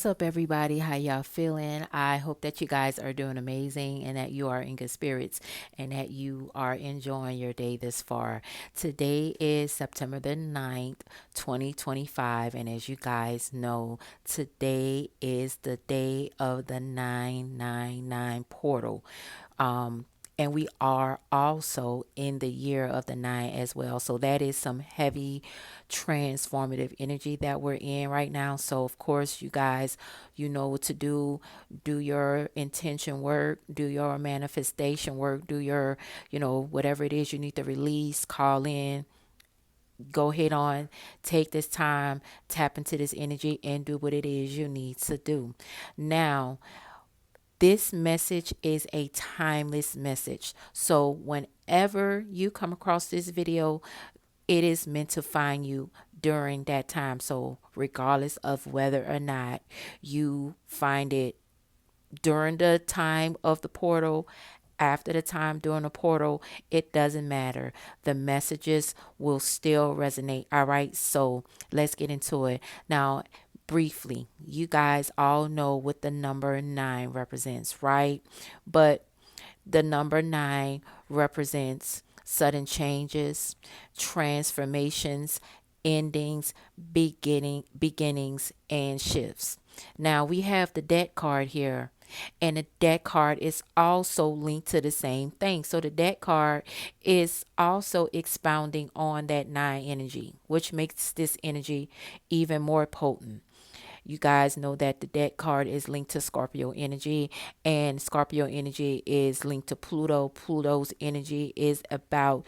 What's up, everybody? How y'all feeling? I hope that you guys are doing amazing and that you are in good spirits and that you are enjoying your day this far. Today is September the 9th, 2025. And as you guys know, today is the day of the 999 portal. Um, and we are also in the year of the nine as well. So that is some heavy transformative energy that we're in right now. So of course, you guys, you know what to do. Do your intention work, do your manifestation work, do your, whatever it is you need to release, call in, go ahead on, take this time, tap into this energy and do what it is you need to do. Now, this message is a timeless message. So whenever you come across this video, it is meant to find you during that time. So regardless of whether or not you find it during the time of the portal, after the time during the portal, it doesn't matter. The messages will still resonate. All right. So let's get into it. Now, briefly, you guys all know what the number nine represents, right? But the number nine represents sudden changes, transformations, endings, beginnings, and shifts. Now we have the deck card here, and the deck card is also linked to the same thing. So the deck card is also expounding on that nine energy, which makes this energy even more potent. You guys know that the deck card is linked to Scorpio energy, and Scorpio energy is linked to Pluto. Pluto's energy is about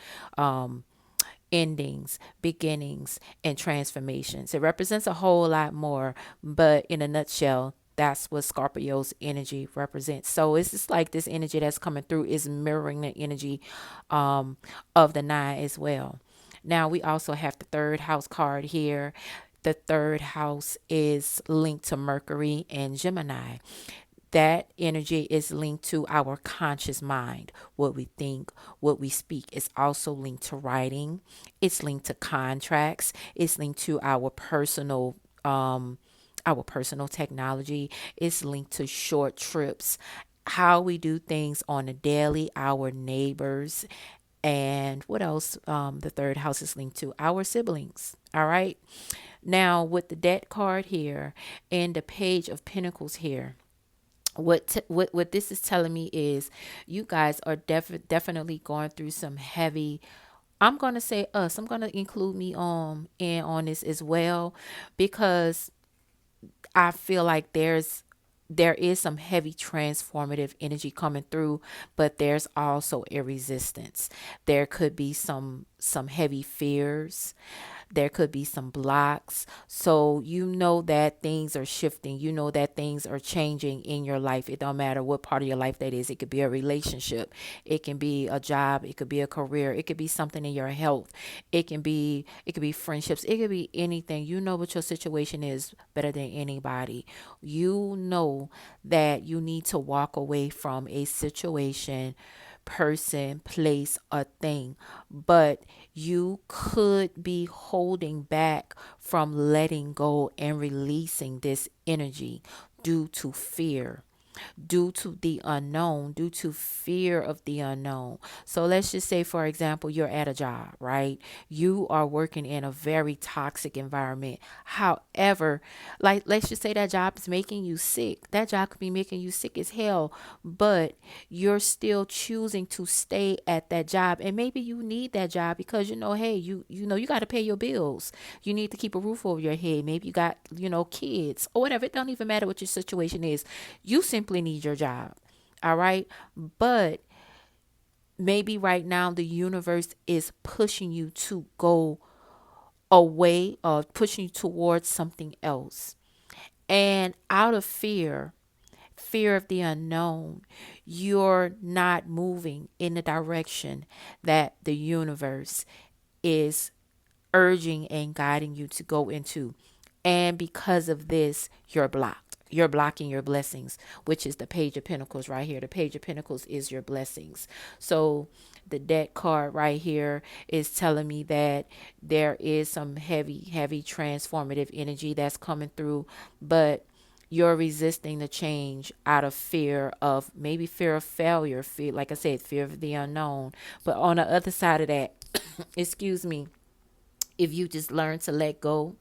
endings, beginnings, and transformations. It represents a whole lot more, but in a nutshell, that's what Scorpio's energy represents. So it's just like this energy that's coming through is mirroring the energy of the nine as well. Now we also have the third house card here. The third house is linked to Mercury and Gemini. That energy is linked to our conscious mind, what we think, what we speak. It's also linked to writing. It's linked to contracts. It's linked to our personal technology. It's linked to short trips, how we do things on a daily, our neighbors, and what else? The third house is linked to our siblings. All right. Now, with the debt card here and the page of pentacles here, what this is telling me is you guys are definitely going through some heavy. I'm gonna say us. I'm gonna include me in on this as well, because I feel like there is some heavy transformative energy coming through, but there's also a resistance. There could be some heavy fears. There could be some blocks. So you know that things are shifting. You know that things are changing in your life. It don't matter what part of your life that is. It could be a relationship. It can be a job. It could be a career. It could be something in your health. It could be friendships. It could be anything. You know what your situation is better than anybody. You know that you need to walk away from a situation, person, place, or thing, but you could be holding back from letting go and releasing this energy due to fear, due to the unknown, due to fear of the unknown. So let's just say, for example, you're at a job, right? You are working in a very toxic environment. However, like let's just say that job is making you sick. That job could be making you sick as hell, but you're still choosing to stay at that job. And maybe you need that job because hey, you got to pay your bills. You need to keep a roof over your head. Maybe you got, kids or whatever. It don't even matter what your situation is. You simply need your job. All right? But maybe right now the universe is pushing you to go away or pushing you towards something else. And out of fear of the unknown, you're not moving in the direction that the universe is urging and guiding you to go into. And because of this, you're blocked. You're blocking your blessings, which is the Page of Pentacles right here. The Page of Pentacles is your blessings. So the deck card right here is telling me that there is some heavy, heavy transformative energy that's coming through, but You're resisting the change out of fear of, maybe fear of failure, fear, like I said, fear of the unknown. But on the other side of that, excuse me, if you just learn to let go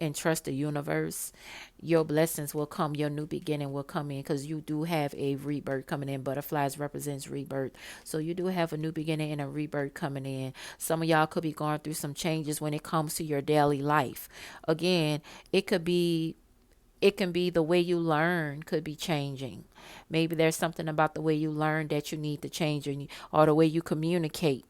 and trust the universe, your blessings will come. Your new beginning will come in, because you do have a rebirth coming in. Butterflies represents rebirth. So you do have a new beginning and a rebirth coming in. Some of y'all could be going through some changes when it comes to your daily life. Again, it could be, it can be the way you learn could be changing. Maybe there's something about the way you learn that you need to change, or the way you communicate.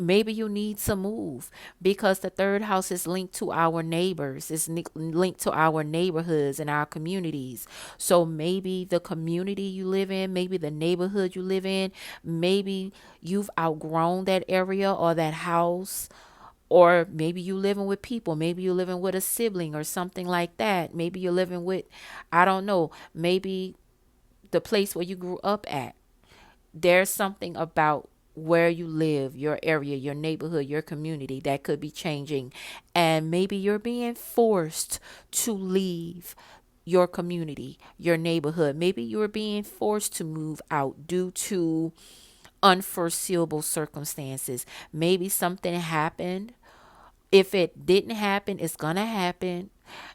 Maybe you need to move, because the third house is linked to our neighbors, it's linked to our neighborhoods and our communities. So maybe the community you live in, maybe the neighborhood you live in, maybe you've outgrown that area or that house, or maybe you living with people, maybe you're living with a sibling or something like that. Maybe you're living with, I don't know, maybe the place where you grew up at. There's something about where you live, your area, your neighborhood, your community that could be changing. And maybe you're being forced to leave your community, your neighborhood. Maybe you're being forced to move out due to unforeseeable circumstances. Maybe something happened. If it didn't happen, it's gonna happen.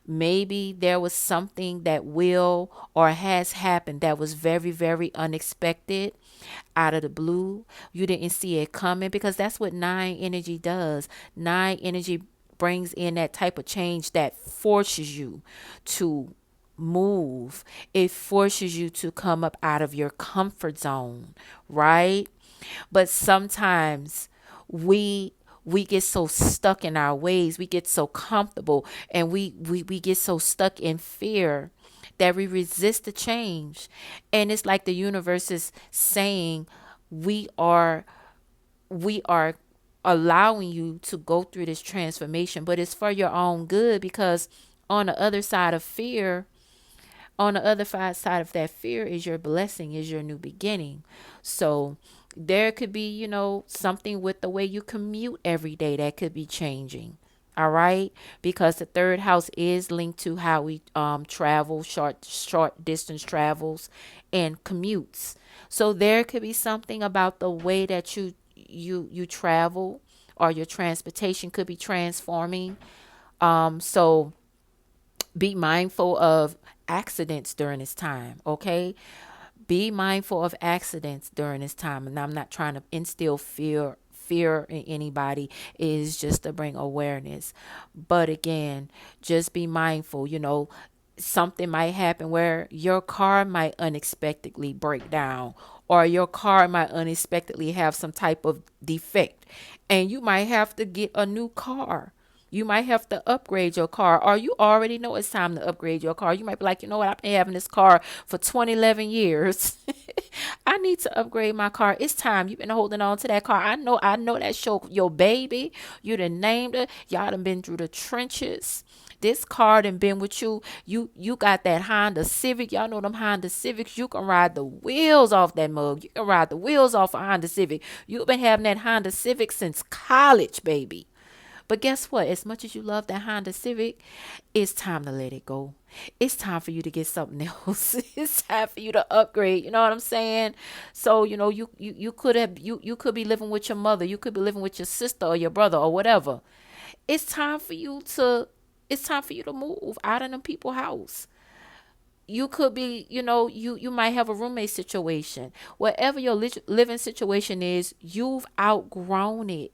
Maybe there was something that will or has happened that was very, very unexpected, out of the blue. You didn't see it coming, because that's what nine energy does. Nine energy brings in that type of change that forces you to move. It forces you to come up out of your comfort zone, right? But sometimes we we get so stuck in our ways, we get so comfortable, and we get so stuck in fear that we resist the change. And it's like the universe is saying, we are we are allowing you to go through this transformation, but it's for your own good, because on the other side of fear, on the other side of that fear is your blessing, is your new beginning. So there could be, something with the way you commute every day that could be changing. All right, because the third house is linked to how we travel, short distance travels and commutes. So there could be something about the way that you travel, or your transportation could be transforming. So be mindful of accidents during this time, okay? Be mindful of accidents during this time. And I'm not trying to instill fear in anybody. It is just to bring awareness. But again, just be mindful. Something might happen where your car might unexpectedly break down, or your car might unexpectedly have some type of defect, and you might have to get a new car. You might have to upgrade your car, or you already know it's time to upgrade your car. You might be like, you know what, I've been having this car for 11 years. I need to upgrade my car. It's time. You've been holding on to that car. I know that's your baby. You done named it. Y'all done been through the trenches. This car done been with you. You got that Honda Civic. Y'all know them Honda Civics. You can ride the wheels off that mug. You can ride the wheels off a Honda Civic. You've been having that Honda Civic since college, baby. But guess what? As much as you love that Honda Civic, it's time to let it go. It's time for you to get something else. It's time for you to upgrade. You know what I'm saying? So, you could have you could be living with your mother, you could be living with your sister or your brother or whatever. It's time for you to it's time for you to move out of them people's house. You could be, you might have a roommate situation. Whatever your living situation is, you've outgrown it.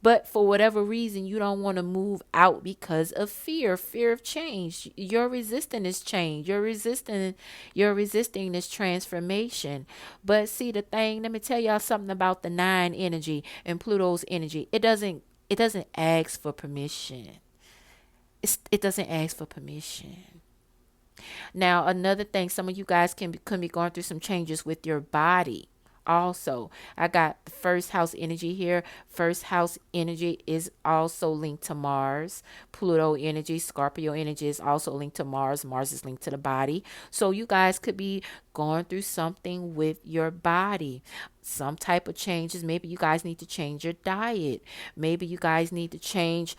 But for whatever reason, you don't want to move out because of fear of change. You're resisting this change. You're resisting this transformation. But see, the thing, let me tell y'all something about the nine energy and Pluto's energy. It doesn't ask for permission. It doesn't ask for permission. Now, another thing, some of you guys can be going through some changes with your body. also. I got the first house energy here. First house energy is also linked to Mars. Pluto energy, Scorpio energy is also linked to Mars. Mars is linked to the body. So you guys could be going through something with your body. Some type of changes. Maybe you guys need to change your diet. Maybe you guys need to change,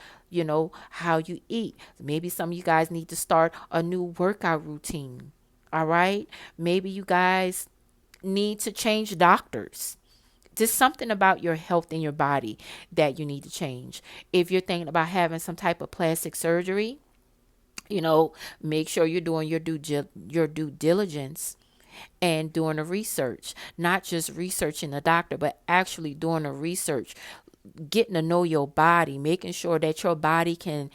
how you eat. Maybe some of you guys need to start a new workout routine. All right. Maybe you guys need to change doctors. Just something about your health and your body that you need to change. If you're thinking about having some type of plastic surgery, make sure you're doing your due diligence and doing the research, not just researching the doctor, but actually doing the research, getting to know your body, making sure that your body can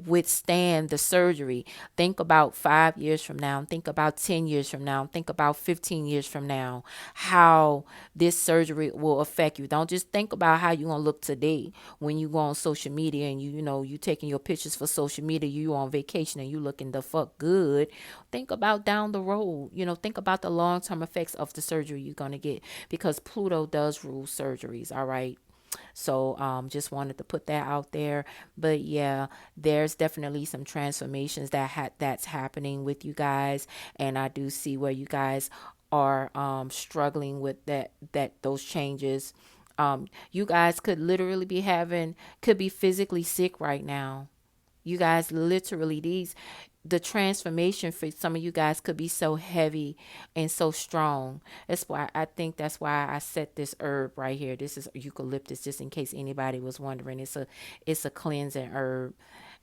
withstand the surgery. Think about 5 years from now, think about 10 years from now, think about 15 years from now, how this surgery will affect you. Don't just think about how you're gonna look today when you go on social media and you taking your pictures for social media, you on vacation and you looking the fuck good. Think about down the road, think about the long-term effects of the surgery you're gonna get, because Pluto does rule surgeries. All right. So just wanted to put that out there. But yeah, there's definitely some transformations that's happening with you guys, and I do see where you guys are struggling with that those changes. You guys could literally could be physically sick right now. You guys literally, the transformation for some of you guys could be so heavy and so strong. That's why I set this herb right here. This is eucalyptus, just in case anybody was wondering. It's a cleansing herb.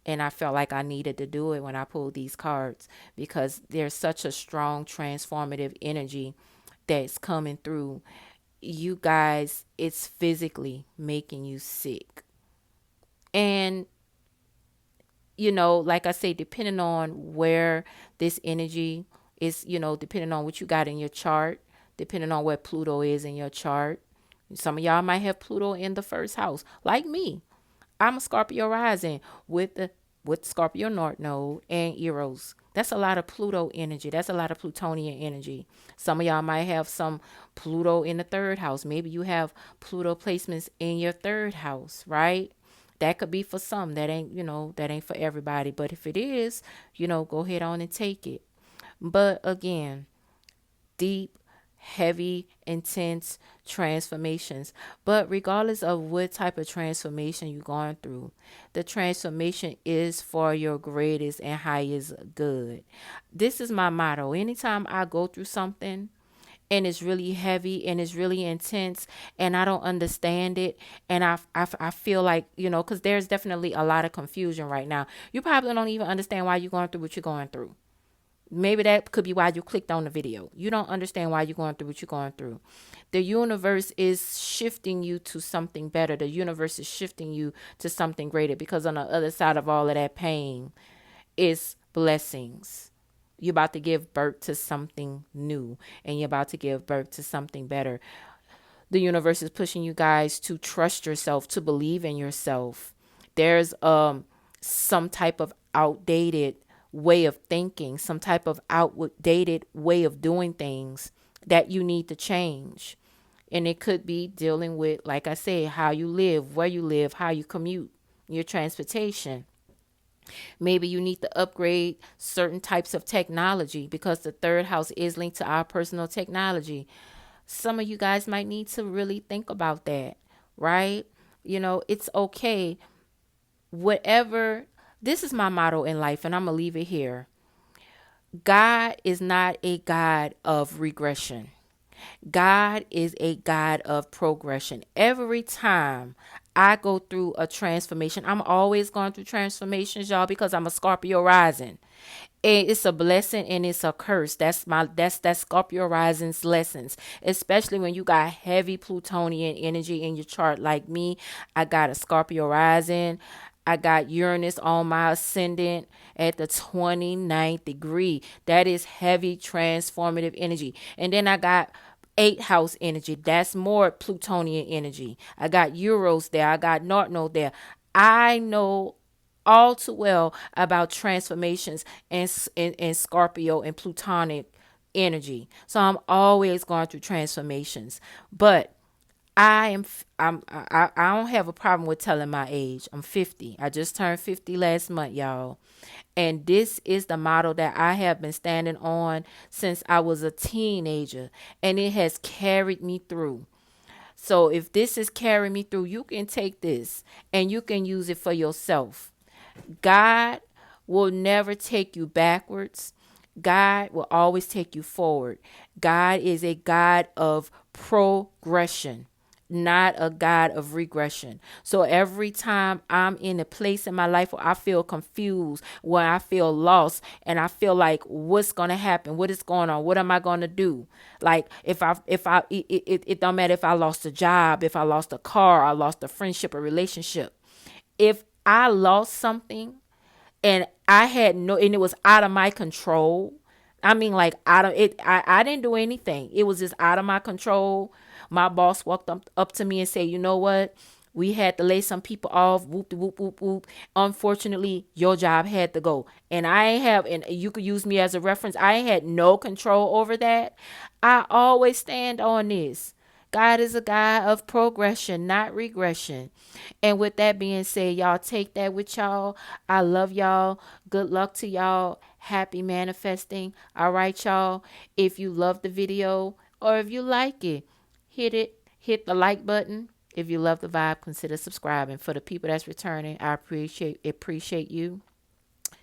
And I felt like I needed to do it when I pulled these cards, because there's such a strong transformative energy that's coming through. You guys, it's physically making you sick. And like I say, depending on where this energy is, depending on what you got in your chart, depending on where Pluto is in your chart. Some of y'all might have Pluto in the first house, like me. I'm a Scorpio rising with Scorpio North Node and Eros. That's a lot of Pluto energy. That's a lot of Plutonian energy. Some of y'all might have some Pluto in the third house. Maybe you have Pluto placements in your third house, right? That could be for some. That ain't for everybody. But if it is, go ahead on and take it. But again, deep, heavy, intense transformations. But regardless of what type of transformation you're going through, the transformation is for your greatest and highest good. This is my motto. Anytime I go through something and it's really heavy and it's really intense and I don't understand it, and I feel like, because there's definitely a lot of confusion right now. You probably don't even understand why you're going through what you're going through. Maybe that could be why you clicked on the video. You don't understand why you're going through what you're going through. The universe is shifting you to something better. The universe is shifting you to something greater, because on the other side of all of that pain is blessings. You're about to give birth to something new, and you're about to give birth to something better. The universe is pushing you guys to trust yourself, to believe in yourself. There's some type of outdated way of thinking, some type of outdated way of doing things that you need to change. And it could be dealing with, like I said, how you live, where you live, how you commute, your transportation. Maybe you need to upgrade certain types of technology, because the third house is linked to our personal technology. Some of you guys might need to really think about that, right? It's okay. Whatever, this is my motto in life, and I'm going to leave it here. God is not a God of regression. God is a God of progression. Every time I go through a transformation, I'm always going through transformations, y'all, because I'm a Scorpio rising. And it's a blessing and it's a curse. That's Scorpio rising's lessons, especially when you got heavy Plutonian energy in your chart like me. I got a Scorpio rising. I got Uranus on my ascendant at the 29th degree. That is heavy transformative energy. And then I got 8th house energy. That's more Plutonian energy. I got Euros there. I got North Node there. I know all too well about transformations and Scorpio and Plutonic energy. So I'm always going through transformations. But I am I don't have a problem with telling my age. I'm 50. I just turned 50 last month, y'all. And this is the model that I have been standing on since I was a teenager, and it has carried me through. So if this is carrying me through, you can take this and you can use it for yourself. God will never take you backwards. God will always take you forward. God is a God of progression, not a God of regression. So every time I'm in a place in my life where I feel confused, where I feel lost, and I feel like what's gonna happen, what is going on, what am I gonna do? Like it don't matter if I lost a job, if I lost a car, I lost a friendship, a relationship. If I lost something and I had no, and it was out of my control. I mean, like out of it, I didn't do anything. It was just out of my control. My boss walked up to me and said, "You know what? We had to lay some people off. Whoop, whoop, whoop, whoop. Unfortunately, your job had to go." And I ain't have, and you could use me as a reference. I ain't had no control over that. I always stand on this. God is a God of progression, not regression. And with that being said, y'all take that with y'all. I love y'all. Good luck to y'all. Happy manifesting. All right, y'all. If you love the video or if you like it, hit it. Hit the like button. If you love the vibe, consider subscribing. For the people that's returning, I appreciate you.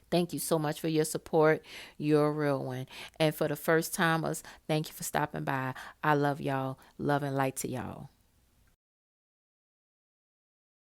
Thank you so much for your support. You're a real one. And for the first timers, thank you for stopping by. I love y'all. Love and light to y'all.